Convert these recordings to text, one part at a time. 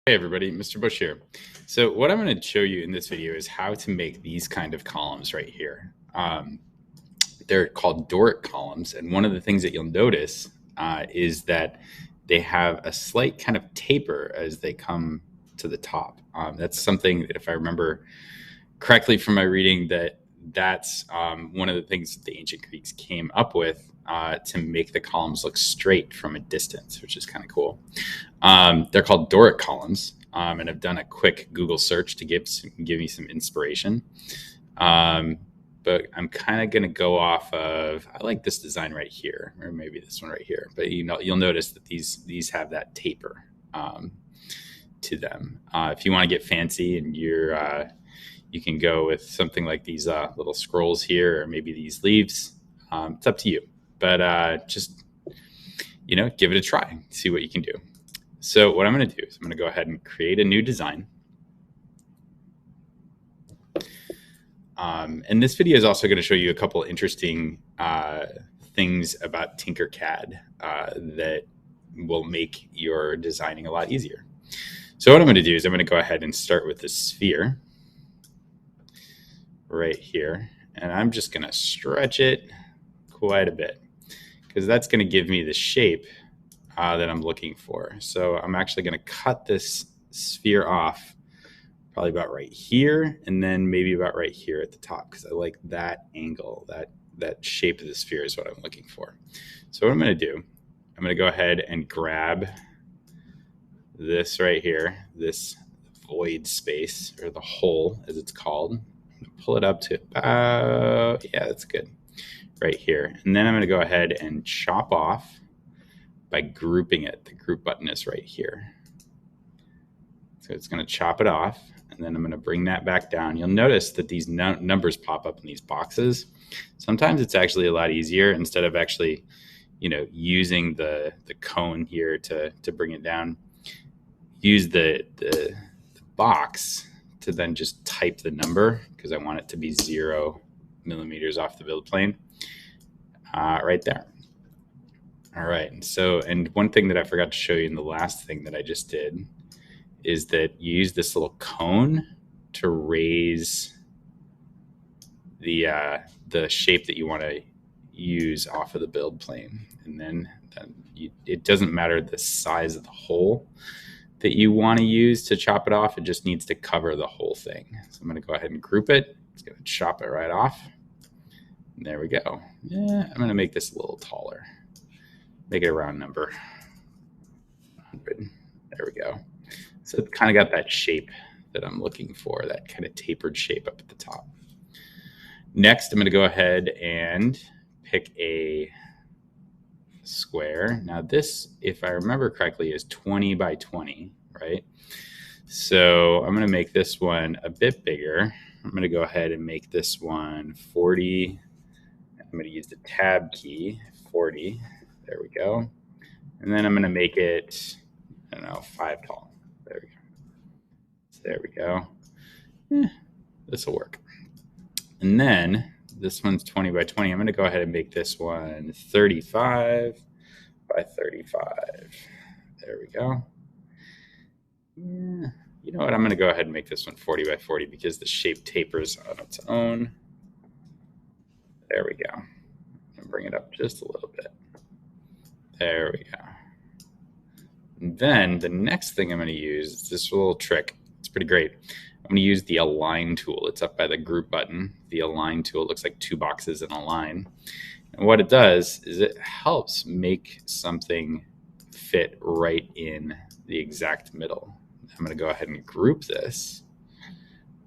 Hey everybody, Mr. Bush here. So what I'm going to show you in this video is how to make these kind of columns right here. They're called Doric columns, and one of the things that you'll notice is that they have a slight kind of taper as they come to the top. That's something that, if I remember correctly from my reading, that's one of the things that the ancient Greeks came up with to make the columns look straight from a distance, which is kind of cool. They're called Doric columns, and I've done a quick Google search to give me some inspiration. But I'm kind of going to go off of, I like this design right here, or maybe this one right here. But you'll notice that these have that taper to them. If you want to get fancy and you can go with something like these little scrolls here, or maybe these leaves. It's up to you. But just give it a try, see what you can do. So what I'm going to do is I'm going to go ahead and create a new design. And this video is also going to show you a couple interesting things about tinkercad that will make your designing a lot easier. So what I'm going to do is I'm going to go ahead and start with the sphere right here. And I'm just going to stretch it quite a bit, because that's going to give me the shape that I'm looking for. So I'm actually going to cut this sphere off probably about right here, and then maybe about right here at the top, because I like that angle, that shape of the sphere is what I'm looking for. So what I'm going to do, I'm going to go ahead and grab this right here, this void space, or the hole as it's called. Pull it up to about, yeah, that's good, right here. And then I'm going to go ahead and chop off by grouping it. The group button is right here. So it's going to chop it off, and then I'm going to bring that back down. You'll notice that these numbers pop up in these boxes. Sometimes it's actually a lot easier, instead of actually, using the cone here to bring it down, use the box to then just type the number, because I want it to be 0 millimeters off the build plane, right there. All right, and one thing that I forgot to show you in the last thing that I just did is that you use this little cone to raise the shape that you want to use off of the build plane. And then it doesn't matter the size of the hole that you want to use to chop it off. It just needs to cover the whole thing. So I'm going to go ahead and group it. It's going to chop it right off. And there we go. Yeah, I'm going to make this a little taller. Make it a round number. 100. There we go. So it's kind of got that shape that I'm looking for, that kind of tapered shape up at the top. Next, I'm going to go ahead and pick a square. Now this, if I remember correctly, is 20 by 20, right? So I'm going to make this one a bit bigger. I'm going to go ahead and make this one 40. I'm going to use the tab key, 40. There we go. And then I'm going to make it, I don't know, 5 tall. There we go. So there we go. This will work. And then this one's 20 by 20. I'm going to go ahead and make this one 35 by 35. There we go. Yeah. You know what? I'm going to go ahead and make this one 40 by 40, because the shape tapers on its own. There we go. And bring it up just a little bit. There we go. And then the next thing I'm going to use is this little trick. It's pretty great. I'm going to use the align tool. It's up by the group button. The align tool looks like 2 boxes in a line. And what it does is it helps make something fit right in the exact middle. I'm going to go ahead and group this.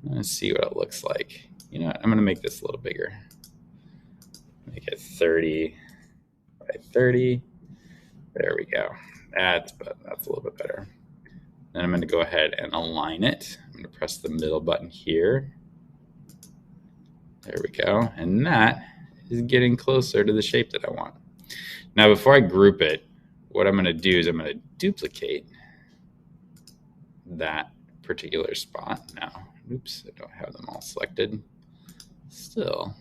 Let's see what it looks like. You know what? I'm going to make this a little bigger. Make it 30 by 30. There we go. That's a little bit better. Then I'm going to go ahead and align it. I'm going to press the middle button here. There we go. And that is getting closer to the shape that I want. Now, before I group it, what I'm going to do is I'm going to duplicate that particular spot. Now, oops, I don't have them all selected. Still.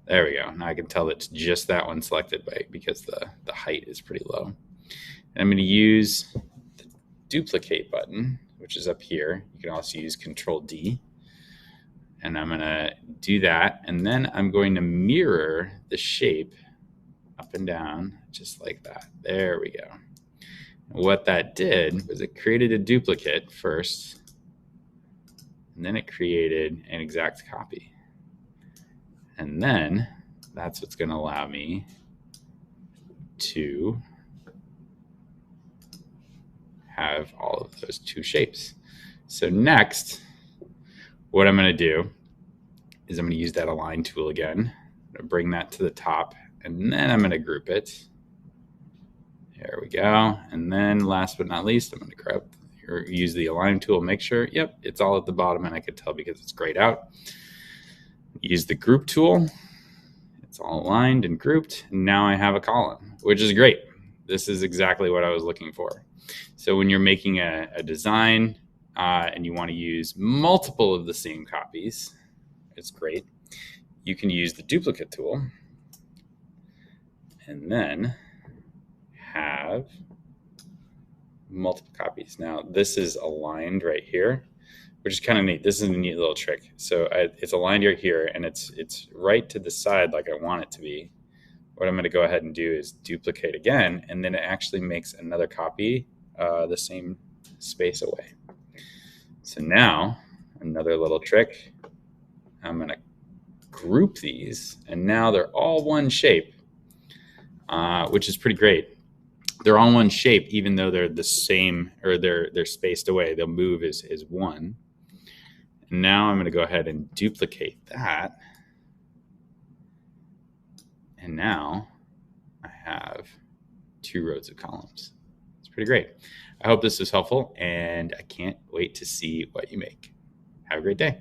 There we go. Now I can tell it's just that one selected because the height is pretty low. And I'm going to use duplicate button, which is up here. You can also use Control D. And I'm going to do that. And then I'm going to mirror the shape up and down, just like that. There we go. What that did was it created a duplicate first, and then it created an exact copy. And then that's what's going to allow me to have all of those two shapes. So next, what I'm going to do is I'm going to use that align tool again. I'm going to bring that to the top, and then I'm going to group it. There we go. And then last but not least, I'm going to grab or use the align tool, make sure, yep, it's all at the bottom, and I could tell because it's grayed out. Use the group tool. It's all aligned and grouped. And now I have a column, which is great. This is exactly what I was looking for. So when you're making a design and you want to use multiple of the same copies, it's great. You can use the duplicate tool and then have multiple copies. Now this is aligned right here, which is kind of neat. This is a neat little trick. So it's aligned right here, and it's right to the side like I want it to be. What I'm going to go ahead and do is duplicate again, and then it actually makes another copy the same space away. So now another little trick. I'm going to group these, and now they're all one shape, which is pretty great. They're all one shape, even though they're the same, or they're spaced away. They'll move as one. And now I'm going to go ahead and duplicate that. And now I have 2 rows of columns. It's pretty great. I hope this was helpful, and I can't wait to see what you make. Have a great day.